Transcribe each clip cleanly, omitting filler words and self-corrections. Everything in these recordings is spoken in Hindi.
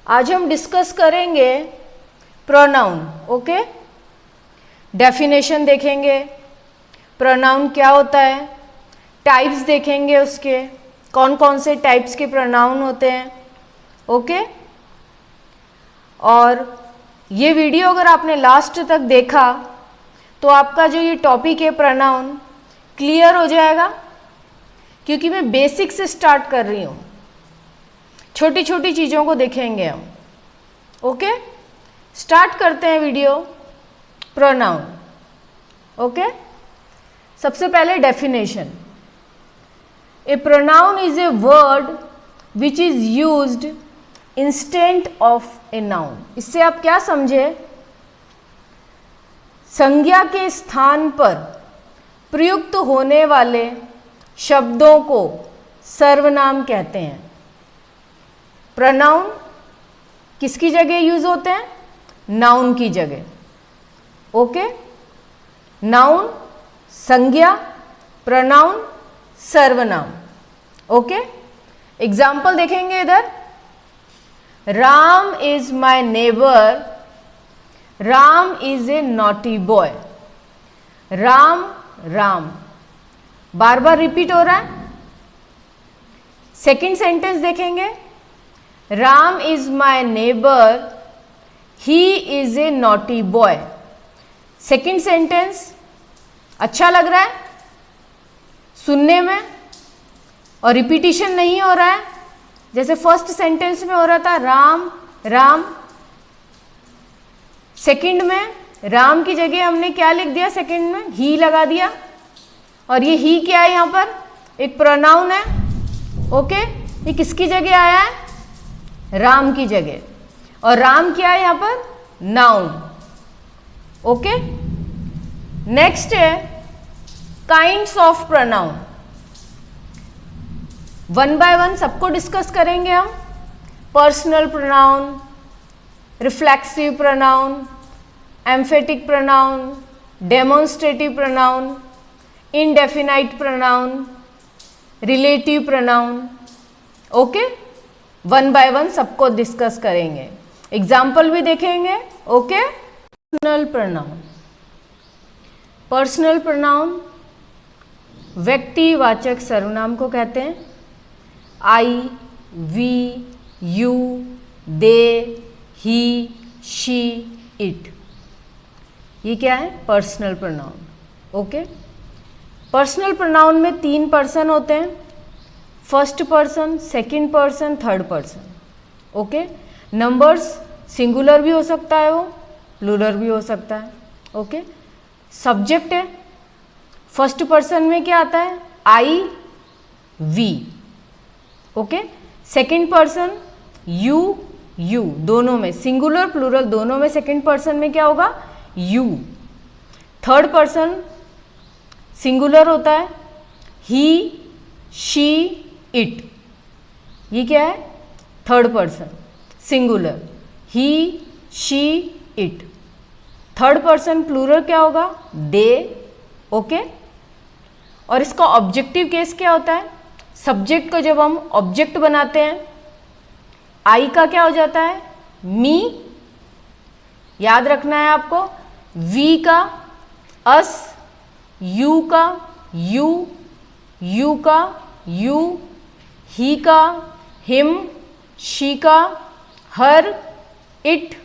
आज हम डिस्कस करेंगे प्रोनाउन। ओके, डेफिनेशन देखेंगे, प्रोनाउन क्या होता है, टाइप्स देखेंगे उसके, कौन कौन से टाइप्स के प्रोनाउन होते हैं। ओके, और ये वीडियो अगर आपने लास्ट तक देखा तो आपका जो ये टॉपिक है प्रोनाउन क्लियर हो जाएगा, क्योंकि मैं बेसिक से स्टार्ट कर रही हूँ, छोटी छोटी चीज़ों को देखेंगे हम। ओके, स्टार्ट करते हैं वीडियो। प्रोनाउन। ओके, सबसे पहले definition. A pronoun is a word which is used instant of a noun. इससे आप क्या समझे, संज्ञा के स्थान पर प्रयुक्त होने वाले शब्दों को सर्वनाम कहते हैं। प्रोनाउन किसकी जगह यूज होते हैं, नाउन की जगह। ओके, नाउन संज्ञा, प्रोनाउन सर्वनाम। ओके, एग्जाम्पल देखेंगे इधर। Ram is my neighbour, Ram is a naughty boy. Ram Ram bar bar repeat हो रहा है। सेकेंड सेंटेंस देखेंगे, Ram is my neighbour, he is a naughty boy. Second sentence अच्छा लग रहा है सुनने में और रिपीटिशन नहीं हो रहा है, जैसे फर्स्ट सेंटेंस में हो रहा था राम राम। सेकंड में राम की जगह हमने क्या लिख दिया, सेकंड में ही लगा दिया, और ये ही क्या है, यहाँ पर एक प्रोनाउन है। ओके, ये किसकी जगह आया है, राम की जगह, और राम क्या है यहाँ पर, नाउन। ओके, नेक्स्ट है kinds of pronoun. One by one सबको डिस्कस करेंगे हम। Personal pronoun, reflexive pronoun, emphatic pronoun, demonstrative pronoun, indefinite pronoun, relative pronoun. Okay, one by one सबको डिस्कस करेंगे, एग्जाम्पल भी देखेंगे। Okay, personal pronoun. Personal pronoun व्यक्तिवाचक सर्वनाम को कहते हैं। I, we, you, they, he, she, it, ये क्या है, personal pronoun. Okay, personal pronoun में 3 पर्सन होते हैं, first person, second person, third person. Okay, numbers singular भी हो सकता है, वो प्लूरल भी हो सकता है। ओके, सब्जेक्ट है, फर्स्ट पर्सन में क्या आता है, I, we. Okay, second person you, you, दोनों में सिंगुलर प्लूरल दोनों में सेकंड पर्सन में क्या होगा, यू। थर्ड पर्सन सिंगुलर होता है, ही, शी, इट। ये क्या है, third person singular, he, she, it. Third person plural क्या होगा, दे। ओके, और इसका ऑब्जेक्टिव केस क्या होता है, सब्जेक्ट को जब हम ऑब्जेक्ट बनाते हैं, आई का क्या हो जाता है, मी, याद रखना है आपको। वी का अस, यू का यू, यू का यू, ही का हिम, शी का हर, इट,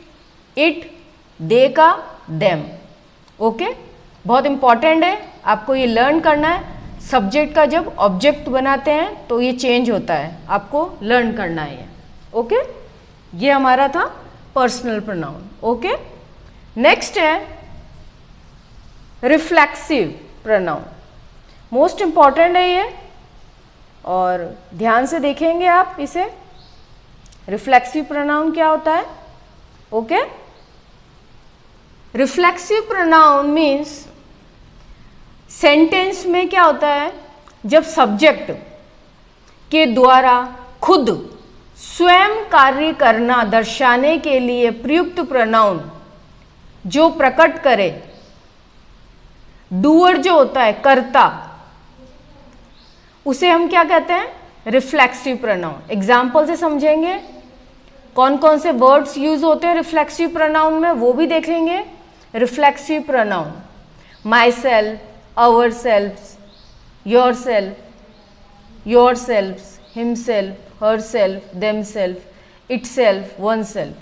दे का देम। ओके, बहुत इंपॉर्टेंट है, आपको ये लर्न करना है। सब्जेक्ट का जब ऑब्जेक्ट बनाते हैं तो ये चेंज होता है, आपको लर्न करना है ये। ओके, ये हमारा था पर्सनल प्रोनाउन। ओके, नेक्स्ट है रिफ्लेक्सिव प्रोनाउन। मोस्ट इंपॉर्टेंट है ये, और ध्यान से देखेंगे आप इसे। रिफ्लेक्सिव प्रोनाउन क्या होता है। Okay, reflexive pronoun means sentence में क्या होता है, जब सब्जेक्ट के द्वारा खुद स्वयं कार्य करना दर्शाने के लिए प्रयुक्त प्रोनाउन जो प्रकट करे, डूअर जो होता है कर्ता, उसे हम क्या कहते हैं, रिफ्लेक्सिव प्रोनाउन। एग्जाम्पल से समझेंगे। कौन कौन से वर्ड्स यूज होते हैं रिफ्लेक्सिव प्रोनाउन में वो भी देखेंगे। Reflexive pronoun myself, ourself, yourself, yourself, himself, herself, themself, itself, oneself.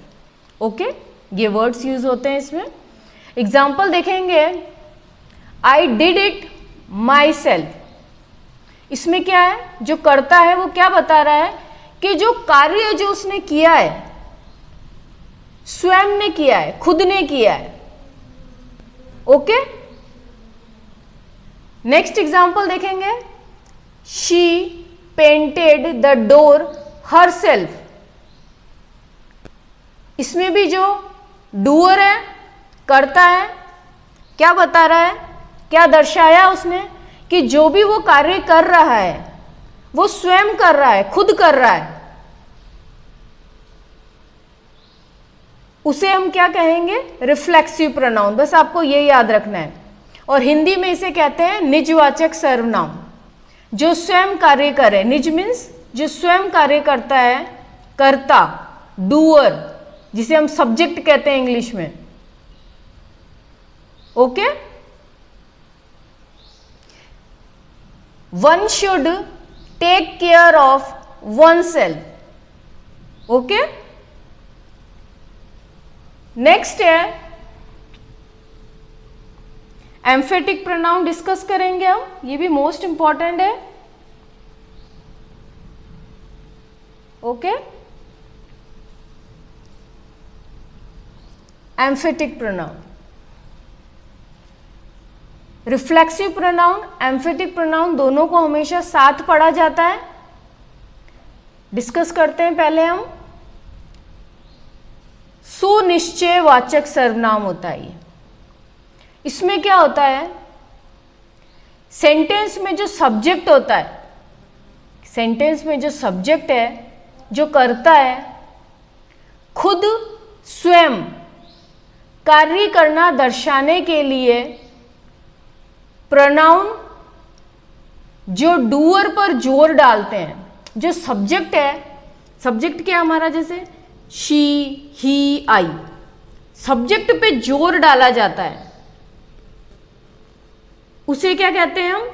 Okay, ये वर्ड्स यूज होते हैं इसमें। एग्जाम्पल देखेंगे, I did it myself. इसमें क्या है, जो करता है वो क्या बता रहा है कि जो कार्य जो उसने किया है स्वयं ने किया है, खुद ने किया है। ओके, नेक्स्ट एग्जाम्पल देखेंगे, she painted the door her self. इसमें भी जो डूअर है, करता है, क्या बता रहा है, क्या दर्शाया उसने कि जो भी वो कार्य कर रहा है वो स्वयं कर रहा है, खुद कर रहा है। उसे हम क्या कहेंगे, रिफ्लेक्सिव प्रोनाउन। बस आपको ये याद रखना है। और हिंदी में इसे कहते हैं निजवाचक सर्वनाम, जो स्वयं कार्य करे। निज मीन्स जो स्वयं कार्य करता है, कर्ता, डूअर, जिसे हम सब्जेक्ट कहते हैं इंग्लिश में। Okay, one should take care of oneself. Okay, next है एम्फेटिक प्रोनाउन डिस्कस करेंगे हम, ये भी मोस्ट इंपॉर्टेंट है। Okay, emphatic pronoun, reflexive pronoun, emphatic pronoun दोनों को हमेशा साथ पढ़ा जाता है। डिस्कस करते हैं पहले हम। सुनिश्चयवाचक सर्वनाम होता है ये। इसमें क्या होता है, सेंटेंस में जो सब्जेक्ट होता है, सेंटेंस में जो सब्जेक्ट है, जो करता है, खुद स्वयं कार्य करना दर्शाने के लिए प्रोनाउन जो डूअर पर जोर डालते हैं। जो सब्जेक्ट है, सब्जेक्ट क्या हमारा, जैसे शी, ही, आई, सब्जेक्ट पे जोर डाला जाता है, उसे क्या कहते हैं हम,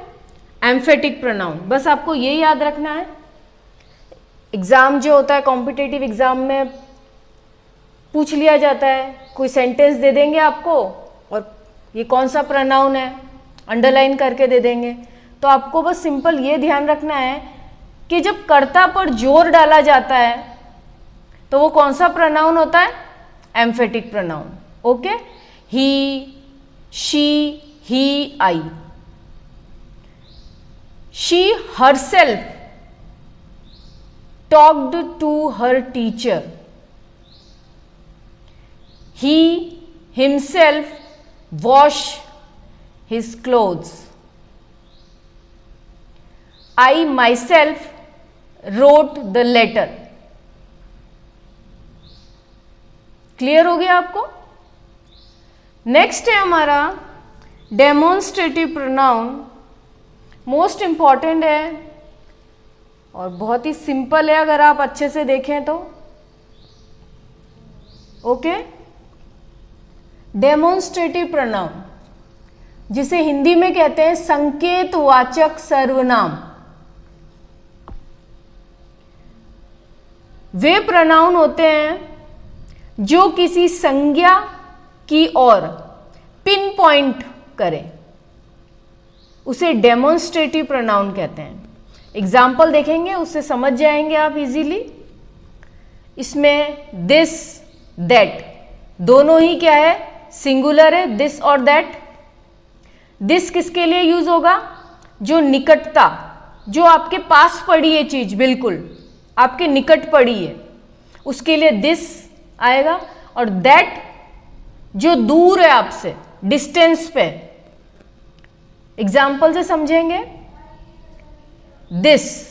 एम्फेटिक प्रोनाउन। बस आपको ये याद रखना है। एग्जाम जो होता है, कॉम्पिटिटिव एग्जाम में पूछ लिया जाता है, कोई सेंटेंस दे देंगे आपको और ये कौन सा प्रोनाउन है अंडरलाइन करके दे देंगे। तो आपको बस सिंपल ये ध्यान रखना है कि जब कर्ता पर जोर डाला जाता है तो वो कौन सा प्रोनाउन होता है, emphatic pronoun. Okay, he, she, he, I. She herself talked to her teacher. He himself washed his clothes. I myself wrote the letter. Clear हो गया आपको? नेक्स्ट है हमारा डेमोन्स्ट्रेटिव प्रोनाउन। मोस्ट इंपॉर्टेंट है और बहुत ही सिंपल है अगर आप अच्छे से देखें तो। ओके, डेमोन्स्ट्रेटिव प्रोनाउन, जिसे हिंदी में कहते हैं संकेतवाचक सर्वनाम। वे प्रोनाउन होते हैं जो किसी संज्ञा की ओर पिन पॉइंट करें, उसे डेमोन्स्ट्रेटिव प्रोनाउन कहते हैं। एग्जाम्पल देखेंगे, उससे समझ जाएंगे आप इजीली। इसमें दिस, दैट दोनों ही क्या है, सिंगुलर है, दिस और दैट। दिस किसके लिए यूज होगा, जो निकटता, जो आपके पास पड़ी है चीज, बिल्कुल आपके निकट पड़ी है, उसके लिए दिस आएगा। और दैट जो दूर है आपसे, डिस्टेंस पे। एग्जाम्पल से समझेंगे। This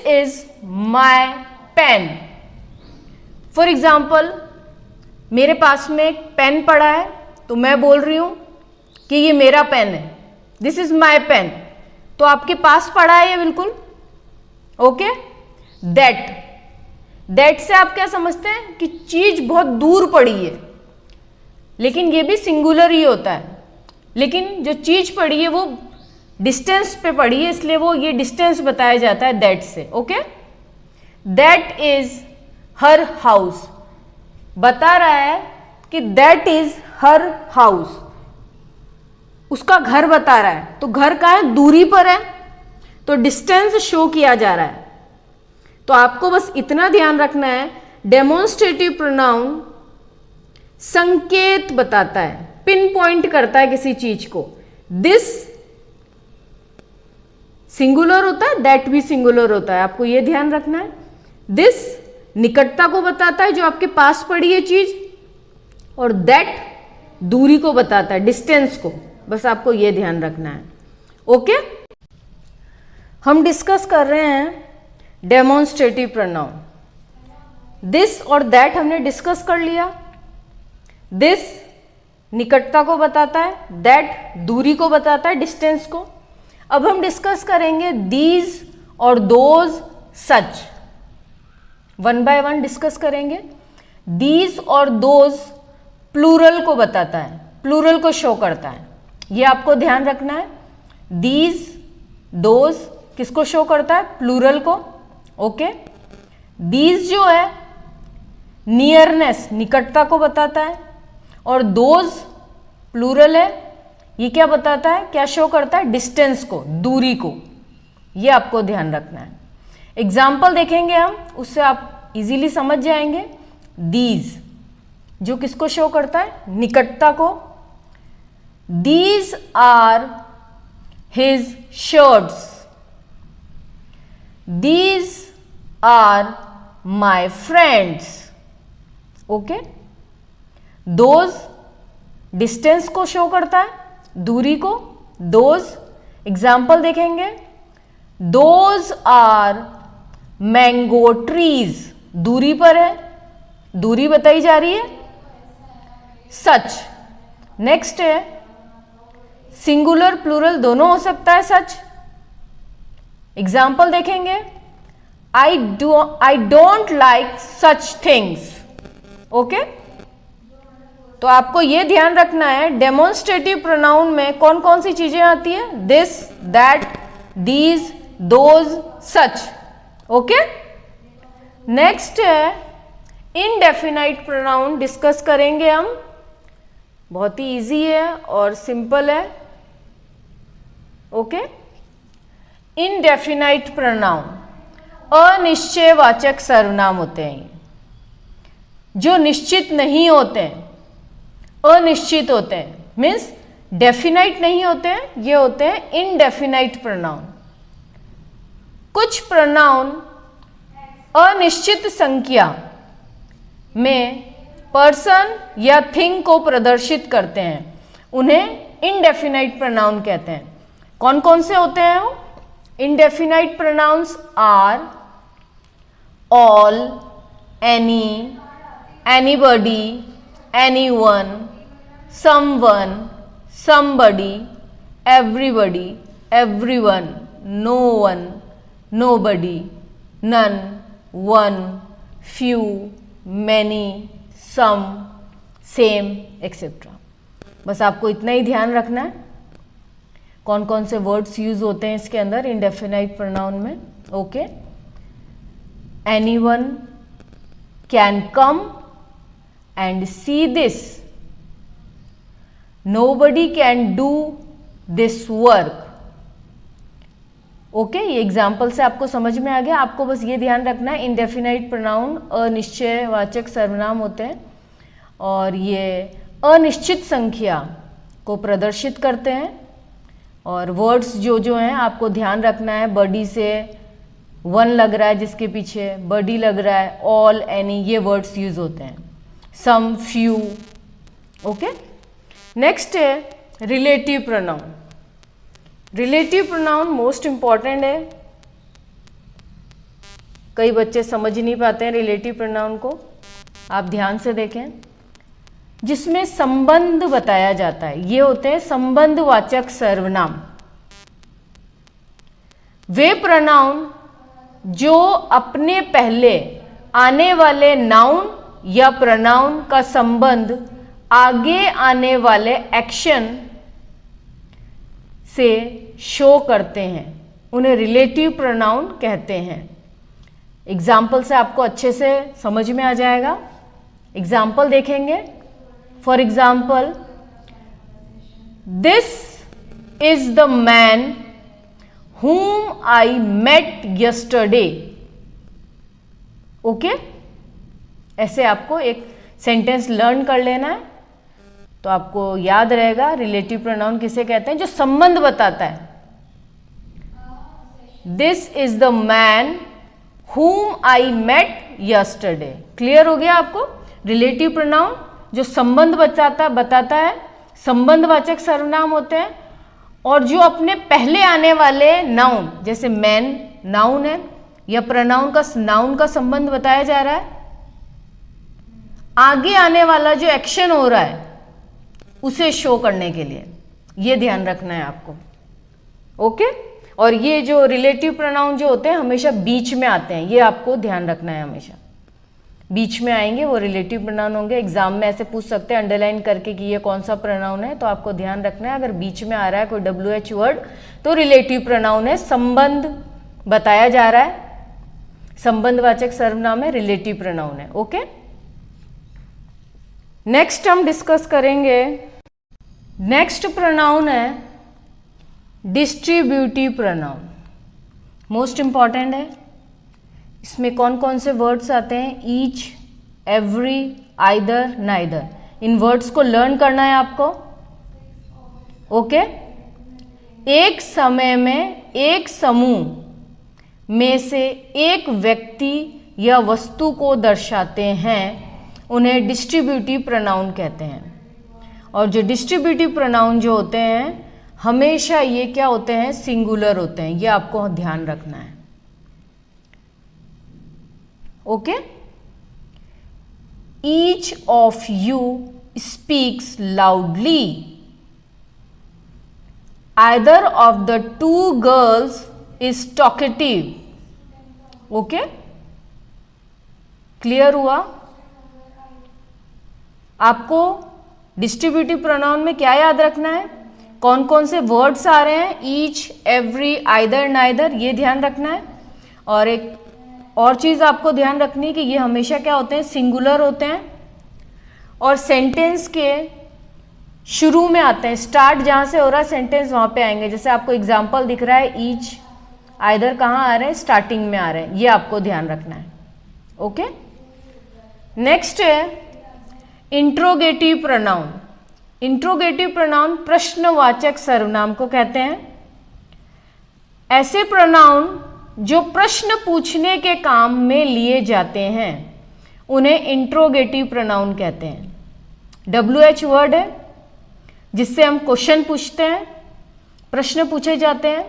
is my pen. For example, मेरे पास में एक पेन पड़ा है तो मैं बोल रही हूं कि ये मेरा पेन है, दिस इज माई पेन। तो आपके पास पड़ा है ये बिल्कुल। ओके, दैट से आप क्या समझते हैं कि चीज बहुत दूर पड़ी है, लेकिन ये भी सिंगुलर ही होता है, लेकिन जो चीज पड़ी है वो डिस्टेंस पे पड़ी है, इसलिए वो ये डिस्टेंस बताया जाता है दैट से। Okay, that is her house, बता रहा है कि दैट इज हर हाउस, उसका घर बता रहा है, तो घर का है, दूरी पर है, तो डिस्टेंस शो किया जा रहा है। तो आपको बस इतना ध्यान रखना है, डेमोन्स्ट्रेटिव प्रोनाउन संकेत बताता है, पिन पॉइंट करता है किसी चीज को। दिस सिंगुलर होता है, दैट भी सिंगुलर होता है, आपको यह ध्यान रखना है। दिस निकटता को बताता है, जो आपके पास पड़ी है चीज, और दैट दूरी को बताता है, डिस्टेंस को। बस आपको यह ध्यान रखना है। ओके, हम डिस्कस कर रहे हैं डेमोन्स्ट्रेटिव प्रोनाउन। दिस और दैट हमने डिस्कस कर लिया। दिस निकटता को बताता है, दैट दूरी को बताता है, डिस्टेंस को। अब हम डिस्कस करेंगे दीज और those, such. One by one discuss करेंगे। दीज और दोज प्लूरल को बताता है, प्लूरल को शो करता है, ये आपको ध्यान रखना है। दीज दोज किसको शो करता है? प्लूरल को। ओके, दीज जो है नियरनेस, निकटता को बताता है, और दोज प्लूरल है, ये क्या बताता है, क्या शो करता है? डिस्टेंस को, दूरी को। ये आपको ध्यान रखना है। एग्जाम्पल देखेंगे हम, उससे आप इजीली समझ जाएंगे। दीज जो किसको शो करता है? निकटता को। These are his shirts, these are my friends. Okay, those distance को शो करता है, दूरी को। दोज एग्जाम्पल देखेंगे। दोज आर मैंगो ट्रीज, दूरी पर है, दूरी बताई जा रही है। सच नेक्स्ट है, सिंगुलर प्लूरल दोनों हो सकता है सच। एग्जाम्पल देखेंगे। I don't like such things. Okay, तो आपको यह ध्यान रखना है, डेमोन्स्ट्रेटिव प्रोनाउन में कौन कौन सी चीजें आती है? This, that, these, those, such. Okay, next है इनडेफिनाइट प्रोनाउन, डिस्कस करेंगे हम। बहुत ही इजी है और सिंपल है। ओके, इनडेफिनाइट प्रोनाउन अनिश्चयवाचक सर्वनाम होते हैं, जो निश्चित नहीं होते हैं, अनिश्चित होते हैं। मीन्स डेफिनाइट नहीं होते हैं, ये होते हैं इनडेफिनाइट प्रोनाउन। कुछ प्रोनाउन अनिश्चित संख्या में पर्सन या थिंग को प्रदर्शित करते हैं, उन्हें इनडेफिनाइट प्रोनाउन कहते हैं। कौन कौन से होते हैं वो? Indefinite pronouns are all, any, anybody, anyone, someone, somebody, everybody, everyone, no one, nobody, none, one, few, many, some, same, etc. बस आपको इतना ही ध्यान रखना है कौन कौन से वर्ड्स यूज होते हैं इसके अंदर इंडेफिनाइट प्रोनाउन में। Okay, anyone can come and see this, nobody can do this work. Okay, ये एग्जाम्पल से आपको समझ में आ गया। आपको बस ये ध्यान रखना है, इनडेफिनाइट प्रोनाउन अनिश्चयवाचक सर्वनाम होते हैं और ये अनिश्चित संख्या को प्रदर्शित करते हैं। और वर्ड्स जो जो हैं आपको ध्यान रखना है, बडी से वन लग रहा है जिसके पीछे, बडी लग रहा है, ऑल, एनी, ये वर्ड्स यूज होते हैं। सम, फ्यू। ओके, नेक्स्ट है relative pronoun. Relative pronoun most important है, कई बच्चे समझ नहीं पाते हैं रिलेटिव प्रोनाउन को। आप ध्यान से देखें, जिसमें संबंध बताया जाता है, ये होते हैं संबंधवाचक सर्वनाम। वे प्रोनाउन जो अपने पहले आने वाले नाउन या प्रोनाउन का संबंध आगे आने वाले एक्शन से शो करते हैं, उन्हें रिलेटिव प्रोनाउन कहते हैं। एग्जाम्पल से आपको अच्छे से समझ में आ जाएगा। एग्जाम्पल देखेंगे। For example, this is the man whom I met yesterday। Okay, ऐसे आपको एक सेंटेंस लर्न कर लेना है तो आपको याद रहेगा रिलेटिव प्रोनाउन किसे कहते हैं, जो संबंध बताता है। This is the man whom I met yesterday। Clear हो गया आपको? रिलेटिव प्रोनाउन जो संबंध बताता है, संबंधवाचक सर्वनाम होते हैं, और जो अपने पहले आने वाले नाउन, जैसे मैन नाउन है या नाउन का संबंध बताया जा रहा है, आगे आने वाला जो एक्शन हो रहा है उसे शो करने के लिए, ये ध्यान रखना है आपको। ओके, और ये जो रिलेटिव प्रोनाउन जो होते हैं हमेशा बीच में आते हैं, ये आपको ध्यान रखना है, हमेशा बीच में आएंगे वो रिलेटिव प्रोनाउन होंगे। एग्जाम में ऐसे पूछ सकते हैं अंडरलाइन करके कि ये कौन सा प्रोनाउन है, तो आपको ध्यान रखना है अगर बीच में आ रहा है कोई WH वर्ड तो रिलेटिव प्रोनाउन है, संबंध बताया जा रहा है, संबंधवाचक सर्वनाम है, रिलेटिव प्रोनाउन है। ओके, नेक्स्ट हम डिस्कस करेंगे, नेक्स्ट प्रोनाउन है डिस्ट्रीब्यूटिव प्रोनाउन। मोस्ट इंपॉर्टेंट है। इसमें कौन कौन से वर्ड्स आते हैं? Each, every, either, neither. इन वर्ड्स को लर्न करना है आपको। ओके, एक समय में एक समूह में से एक व्यक्ति या वस्तु को दर्शाते हैं, उन्हें डिस्ट्रीब्यूटिव प्रोनाउन कहते हैं। और जो डिस्ट्रीब्यूटिव प्रोनाउन जो होते हैं हमेशा ये क्या होते हैं? सिंगुलर होते हैं, ये आपको ध्यान रखना है। Okay, each of you speaks loudly, either of the two girls is talkative. Okay, clear हुआ? आपको डिस्ट्रीब्यूटिव प्रोनाउन में क्या याद रखना है? कौन कौन से वर्ड्स आ रहे हैं? ईच, एवरी, आइदर, नाइदर, ये ध्यान रखना है। और एक और चीज़ आपको ध्यान रखनी है कि ये हमेशा क्या होते हैं? सिंगुलर होते हैं और सेंटेंस के शुरू में आते हैं। स्टार्ट जहाँ से हो रहा है सेंटेंस वहाँ पे आएंगे। जैसे आपको एग्जाम्पल दिख रहा है, ईच, आइदर कहाँ आ रहे हैं? स्टार्टिंग में आ रहे हैं, ये आपको ध्यान रखना है। ओके, नेक्स्ट है इंट्रोगेटिव प्रोनाउन। इंट्रोगेटिव प्रोनाउन प्रश्नवाचक सर्वनाम को कहते हैं। ऐसे प्रोनाउन जो प्रश्न पूछने के काम में लिए जाते हैं उन्हें इंट्रोगेटिव प्रोनाउन कहते हैं। WH वर्ड है जिससे हम क्वेश्चन पूछते हैं, प्रश्न पूछे जाते हैं।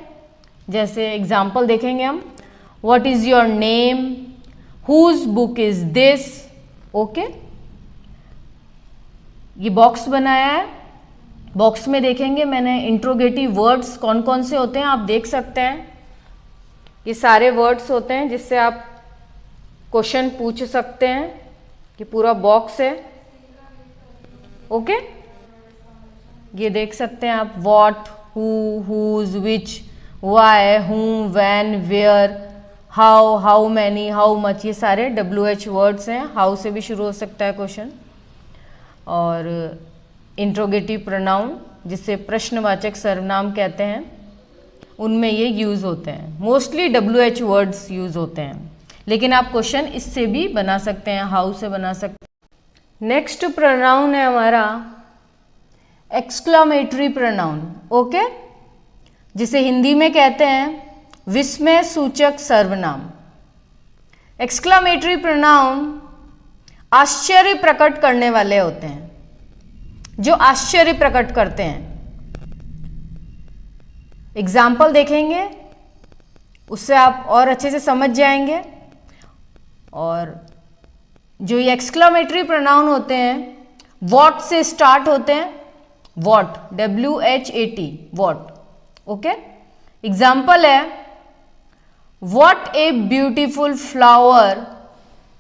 जैसे एग्जाम्पल देखेंगे हम, what is your name, whose book is this. Okay, ये बॉक्स बनाया है, बॉक्स में देखेंगे मैंने इंट्रोगेटिव वर्ड्स कौन कौन से होते हैं आप देख सकते हैं। ये सारे वर्ड्स होते हैं जिससे आप क्वेश्चन पूछ सकते हैं। ये पूरा बॉक्स है। ओके, ये देख सकते हैं आप, what, who, whose, which, why, whom, when, where, how, how many, how much, ये सारे WH वर्ड्स हैं। हाउ से भी शुरू हो सकता है क्वेश्चन। और इंट्रोगेटिव प्रोनाउन जिसे प्रश्नवाचक सर्वनाम कहते हैं उनमें ये यूज़ होते हैं। मोस्टली WH वर्ड्स यूज़ होते हैं, लेकिन आप क्वेश्चन इससे भी बना सकते हैं, हाउ से बना सकते हैं। नेक्स्ट प्रोनाउन है हमारा एक्सक्लामेटरी प्रोनाउन। ओके, जिसे हिंदी में कहते हैं विस्मय सूचक सर्वनाम। एक्सक्लामेटरी प्रोनाउन आश्चर्य प्रकट करने वाले होते हैं, जो आश्चर्य प्रकट करते हैं। एग्जाम्पल देखेंगे उससे आप और अच्छे से समझ जाएंगे। और जो ये एक्सक्लामेटरी प्रोनाउन होते हैं व्हाट से स्टार्ट होते हैं। What, WHAT, what. Okay, example है, what a beautiful flower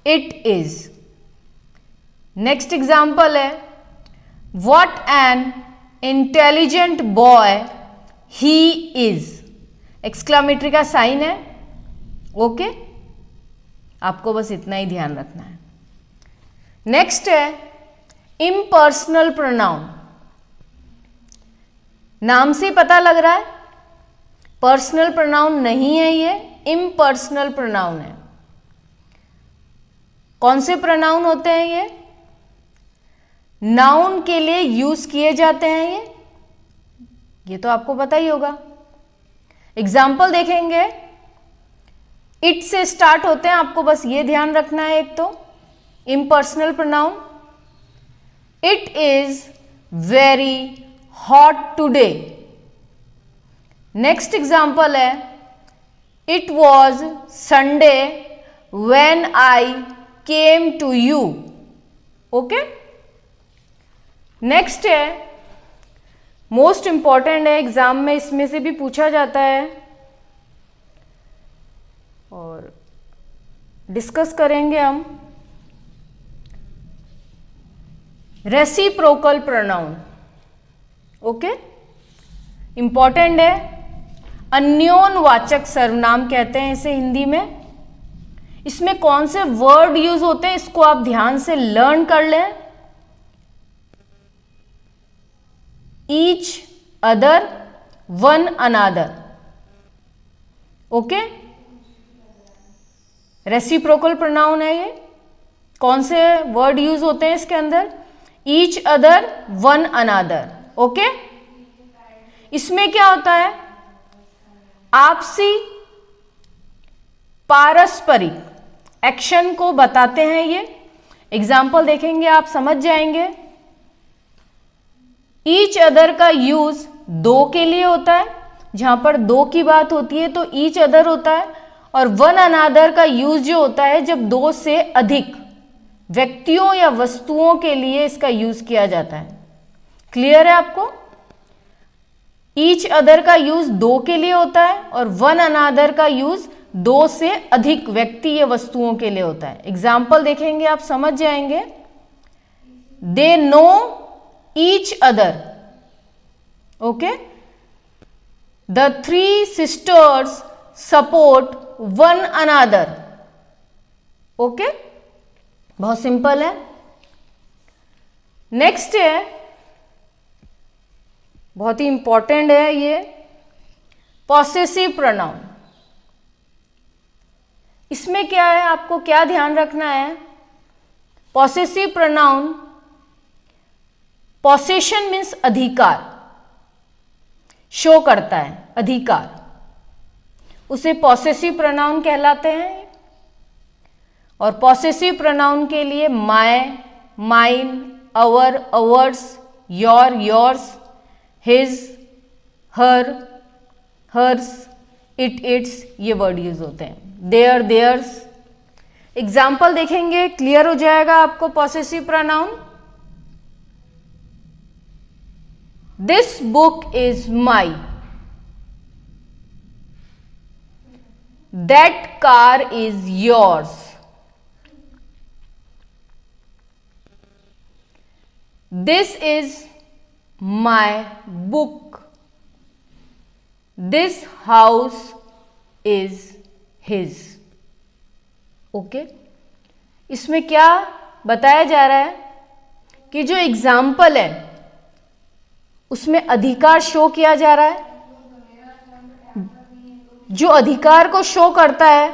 it is. Next example है what an intelligent boy he is. Exclamatory का साइन है, ओके आपको बस इतना ही ध्यान रखना है। नेक्स्ट है इम्पर्सनल प्रोनाउन। नाम से पता लग रहा है पर्सनल प्रोनाउन नहीं है, ये इम्पर्सनल प्रोनाउन है। कौन से प्रोनाउन होते हैं ये? नाउन के लिए यूज किए जाते हैं ये तो आपको पता ही होगा। एग्जाम्पल देखेंगे, इट से स्टार्ट होते हैं, आपको बस ये ध्यान रखना है। एक तो impersonal pronoun, it is very hot today. Next example है it was Sunday when I came to you. Okay, next है मोस्ट इंपॉर्टेंट है, एग्जाम में इसमें से भी पूछा जाता है और डिस्कस करेंगे हम। रेसिप्रोकल प्रोनाउन, ओके इंपॉर्टेंट है। अन्योनवाचक सर्वनाम कहते हैं इसे हिंदी में। इसमें कौन से वर्ड यूज होते हैं इसको आप ध्यान से लर्न कर लें। Each other, one another, okay reciprocal pronoun है ये। कौन से वर्ड यूज होते हैं इसके अंदर? Each other, one another, okay. इसमें क्या होता है? आपसी पारस्परिक एक्शन को बताते हैं ये। एग्जाम्पल देखेंगे आप समझ जाएंगे। ईच अदर का यूज दो के लिए होता है, जहां पर दो की बात होती है तो ईच अदर होता है। और वन अनादर का यूज जो होता है जब दो से अधिक व्यक्तियों या वस्तुओं के लिए इसका यूज किया जाता है। क्लियर है आपको? ईच अदर का यूज दो के लिए होता है और वन अनादर का यूज दो से अधिक व्यक्ति या वस्तुओं के लिए होता है। एग्जाम्पल देखेंगे आप समझ जाएंगे। They know each other, okay. The three sisters support one another, okay बहुत सिंपल है। नेक्स्ट है, बहुत ही इंपॉर्टेंट है ये, पॉसेसिव प्रोनाउन। इसमें क्या है, आपको क्या ध्यान रखना है? पॉसेसिव प्रोनाउन, पॉसेशन मीन्स अधिकार, शो करता है अधिकार, उसे पॉसेसिव प्रोनाउन कहलाते हैं। और पॉसेसिव प्रोनाउन के लिए my, mine, our, ours, your, yours, his, her, hers, it, its ये वर्ड यूज होते हैं। Their, theirs. एग्जाम्पल देखेंगे क्लियर हो जाएगा आपको possessive pronoun. This book is my, that car is yours, this is my book, this house is his, okay. इसमें क्या बताया जा रहा है कि जो एग्जाम्पल है उसमें अधिकार शो किया जा रहा है। जो अधिकार को शो करता है,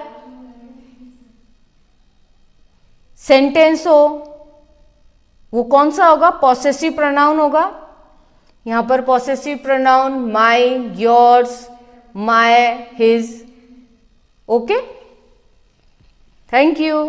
सेंटेंस हो, वो कौन सा होगा? पॉसेसिव प्रोनाउन होगा। यहां पर possessive pronoun my, yours, my, his, okay. Thank you.